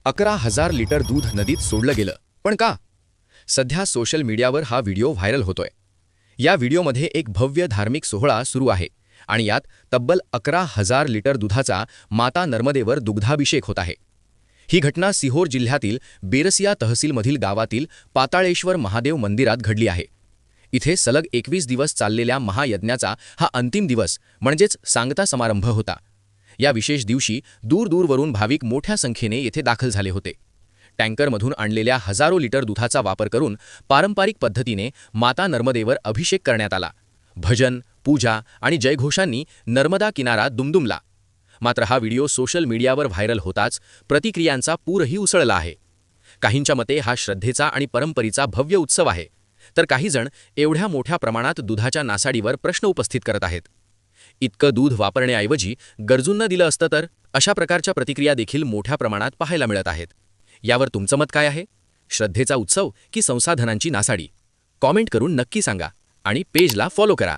11,000 litre दूध नदीत सोडलं गेलं, पण का? सध्या सोशल मीडियावर हा व्हिडिओ व्हायरल होतोय. या व्हिडिओमध्ये एक भव्य धार्मिक सोहळा सुरू आहे आणि यात तब्बल 11,000 लिटर दुधाचा माता नर्मदेवर दुग्धाभिषेक होत आहे. ही घटना सिहोर जिल्ह्यातील बेरसिया तहसीलमधील गावातील पाताळेश्वर महादेव मंदिरात घडली आहे. इथे सलग 21 दिवस चाललेल्या महायज्ञाचा हा अंतिम दिवस म्हणजेच सांगता समारंभ होता. या विशेष दिवशी दूरदूरवरून भाविक मोठ्या संख्येने येथे दाखल झाले होते. टँकरमधून आणलेल्या हजारो लिटर दुधाचा वापर करून पारंपरिक पद्धतीने माता नर्मदेवर अभिषेक करण्यात आला. भजन, पूजा आणि जयघोषांनी नर्मदा किनारा दुमदुमला. मात्र हा व्हिडिओ सोशल मीडियावर व्हायरल होताच प्रतिक्रियांचा पूरही उसळला आहे. काहींच्या मते हा श्रद्धेचा आणि परंपरेचा भव्य उत्सव आहे, तर काही जण एवढ्या मोठ्या प्रमाणात दुधाच्या नासाडीवर प्रश्न उपस्थित करत आहेत. इतकं दूध वापरण्याऐवजी गरजूंना दिलं असतं तर? अशा प्रकारच्या प्रतिक्रिया देखील मोठ्या प्रमाणात पाहायला मिळत आहेत. यावर तुमचं मत काय आहे? श्रद्धेचा उत्सव की संसाधनांची नासाडी? कॉमेंट करून नक्की सांगा आणि पेजला फॉलो करा.